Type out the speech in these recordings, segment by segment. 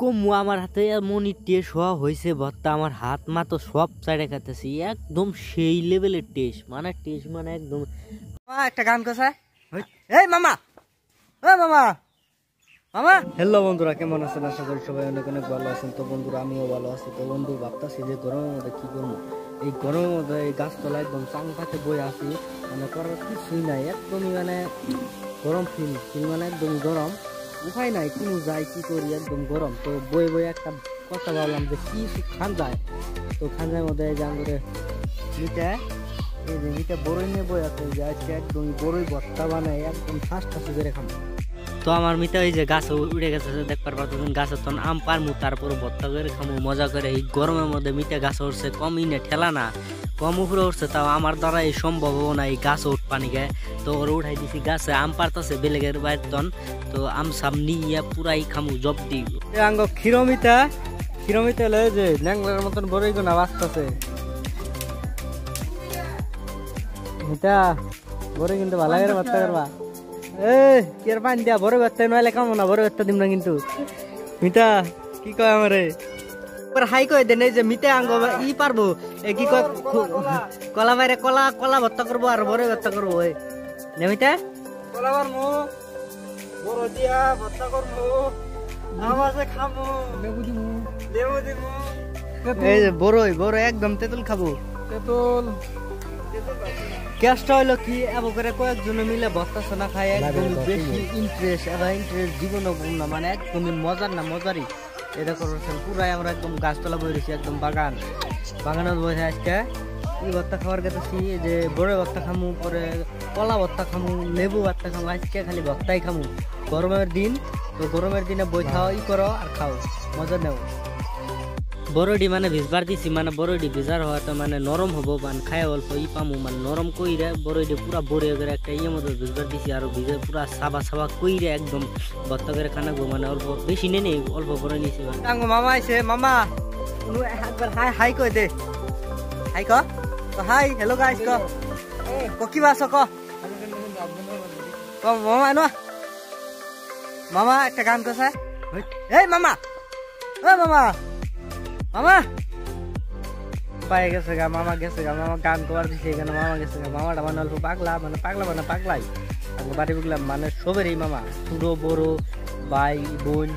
কমু আমার হাতে এমনই টেস্ট হওয়া হয়েছে ভর্তা আমার হাত মা তো সব সাইডে খাইতেছি একদম সেই লেভেলের টেস্ট মানে একদম একটা গান কথা এই মামা মামা মামা হ্যালো বন্ধুরা কেমন আছেন আশা করি সবাই অনেক অনেক ভালো আছেন তো বন্ধুরা আমিও ভালো আছি তো বন্ধু ভাবতেছি যে গরমের মধ্যে কি করবো এই গরমের মধ্যে এই গাছতলা একদম চাংটাতে বই আসি মানে করার কিছুই নাই একদমই মানে গরম ফিল মানে একদম গরম উপায় নাই কোনো যাই কি করি একদম গরম তো বই একটা কথা ভাবলাম যে কি খান যায় তো খানজার মধ্যে এই যে আমাদের মিঠা এই যে মিঠা বড়ই নিয়ে বই আছে যে আজকে একদম বড়ই ভর্তা বানায় একদম ফাঁস করে খাবো তো আমার মিঠা ওই যে গাছ উড়ে গেছে দেখবার পাচ্ছেন গাছের তখন আম পারমু তারপরে ভর্তা করে খামু মজা করে এই গরমের মধ্যে মিঠা গাছ উঠছে কমই না ঠেলা না কম উপরে উঠছে তাও আমার দ্বারা এই সম্ভব না এই গাছ উঠ পানি গায়ে তো ওর উঠাই দিছি গাছে আম পারতেছে বেলেগের বাইর তন তো আম সাম নিয়ে পুরাই খামু জব দি আঙ্গ ক্ষীরমিতা লয়ে যে ন্যাংলার মতন বড়ই গোনা বাঁচতেছে মিতা বড়ই কিন্তু ভালো করে ভর্তা করবা কি আর পানি দিয়া বড় ভর্তা নইলে কামো না বড় ভর্তা দিম না কিন্তু মিতা কি কয় আমারে হাই কয় দেন এই যে মিতে আঙ্গ ই পারবো কি কয় কলা বাইরে কলা ভর্তা করবো আর বড় ভর্তা করবো মিতা কলা পারবো বড় দিয়া ভর্তা করবো আমাজে খামু লেবু দিমু এই যে বড় একদম তেঁতুল খাবো তেঁতুল গ্যাসটা হইলো কি এব করে কয়েকজন মিলে ভর্তা সোনা খায় একদম বেশি ইন্টারেস্ট জীবন না মানে একদমই মজারই এটা করছেন পুরাই আমরা একদম গাছতলা বই রয়েছি একদম বাগানের বসে আজকে এই ভর্তা খাওয়ার গেছি যে বড় ভর্তা খামু পরে কলা ভর্তা খামু লেবু ভর্তা খামু আজকে খালি ভর্তাই খামু গরমের দিন তো গরমের দিনে বই খাও ই করো আর খাও মজা নেও বড়ডি মানে ভিজবার দিছি মানে বড়ডি ভিজার হওয়াতে মানে নরম হবো মানে খায় অল্প ই পামু মানে নরম কইরে বড়ডি পুরা বড়ি করে একটা ইয়ের মধ্যে ভিজবার দিছি আর ভিজে পুরা সাবা কইরে একদম ভর্তা করে খানাবো মানে অল্প বেশি নেই অল্প বড় নিছি মামা আইছে মামা একবার হাই কই দে হাই ক হাই হ্যালো গাইস ক কি বাস ক মামা ন মামা একটা গান কসা এই মামা মামা পাই গেছে গা মামা গান করার দিছে এখানে মামা গেছে গা মামাটা মানে অল্প পাগলাই বাড়ি বুঝলাম মানে সবেরই মামা ছোট বড় ভাই বোন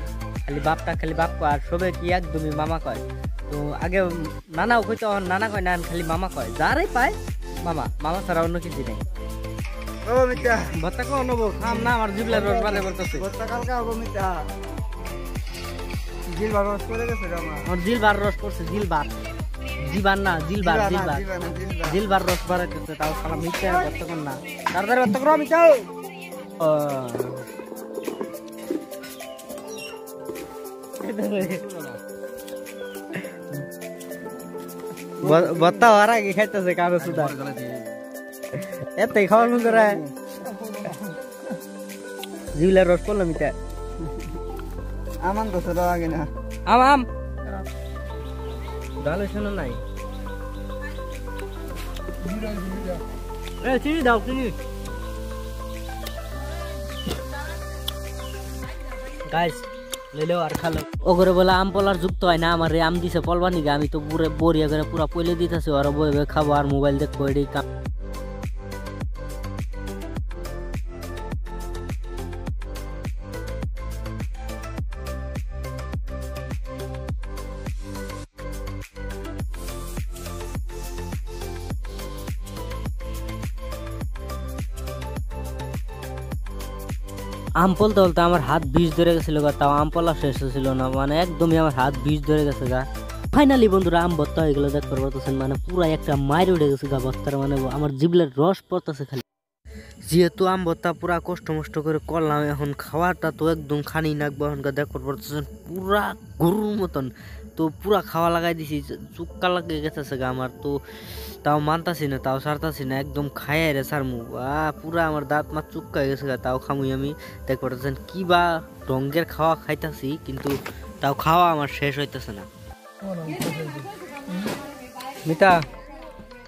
খালি বাপ কয় আর সবে কি একদমই মামা কয় তো আগে নানাও কইতো নানা কয় না খালি মামা কয় যারাই পায় মামা ছাড়া অন্য কিছু নেই ও মিতা ভর্তা কো নেবো খাম না আমার জিবলার রস বালে বলতেছে ভর্তা কালকে হবো মিতা জিলবার রস করে গেছে আমার জিলবার রস করছে জিলবার রস বাড়াইতেছে তাও সারা মিথ্যা করতে কোন না তাড়াতাড়ি বার্তা করো মিথ্যাও বত্তা হওয়ার আগে খাইতেছে কারো সুদা এতই খাওয়ার মন করে জিলার রস করলো মিথ্যা আমান তো ছোট আগে না আম ডালে শোনো নাই চিনি দাও চিনি গাইস লেলেও আর খালো ওগরে বলে আম পলার যুক্ত হয় না আমার আম দিছে পলবানি গে আমি তো পুরো বরিয়া করে পুরা পইলে দিতেছি ওরা বই খাবো আর মোবাইল দেখবো এটাই কাম আম পলতে বলতে আমার হাত বিষ ধরে গেছিল গা তাও আম পলা শেষ হয়েছিল না মানে একদমই আমার হাত বিষ ধরে গেছে গা ফাইনালি বন্ধুরা আম ভর্তা হয়ে গেল দেখতে পারতেছেন মানে পুরা একটা মায়ের উঠে গেছে গা ভর্তার মানে আমার জিবলের রস পড়তেছে খালি যেহেতু আম ভর্তা পুরা কষ্ট মষ্ট করে করলাম এখন খাওয়াটা তো একদম খানি নাকবো এখনকার দেখতে পারতেছেন পুরা গরুর মতন তো পুরা খাওয়া লাগাই দিছি চুক্কা লাগিয়ে গেছে গা আমার তো তাও মানতাছি না তাও সারতাছি না একদম খাইয়াই রে সারমু পুরা আমার দাঁত মাত চুক্কা হয়ে গেছে গা তাও খামুই আমি দেখতে পারতেছেন কি বা রঙের খাওয়া খাইতাছি কিন্তু তাও খাওয়া আমার শেষ হইতেছে না মিতা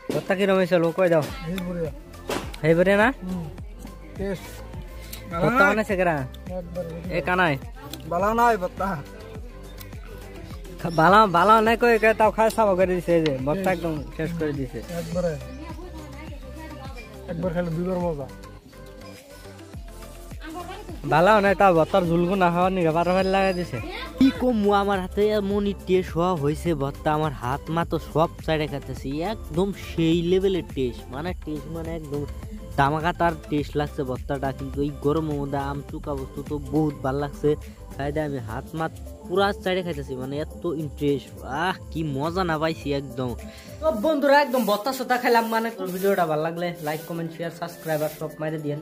ভর্তা কিরম হয়েছে লোক কই দাও হেই বরে না ভর্তা বানাইছে কেরা এ কানাই বালা নাই ভর্তা বালা বালা নাই কই তাও খায় সাবা করে দিছে এই যে ভর্তা একদম শেষ করে দিছে একবার খেলে দুইবার মজা বালা নাই তাও ভর্তার ঝুলগু না হওয়ার নিগা পার লাগাই দিছে কি কমু আমার হাতে এমনই টেস্ট হওয়া হয়েছে ভর্তা আমার হাত মা তো সব সাইডে খাইতেছি একদম সেই লেভেলের টেস্ট মানে একদম দামাকাতার টেস্ট লাগছে ভর্তাটা কিন্তু এই গরমের মধ্যে আম চুকা বস্তু তো বহুত ভাল লাগছে সাইডে আমি হাত মাত পুরা সাইডে খাইতেছি মানে এত ইন্টারেস্ট কি মজা না পাইছি একদম তো বন্ধুরা একদম ভর্তা সত্তা খেলাম মানে ভিডিওটা ভালো লাগলে লাইক কমেন্ট শেয়ার সাবস্ক্রাইব আর সব মাইরে দিয়েন।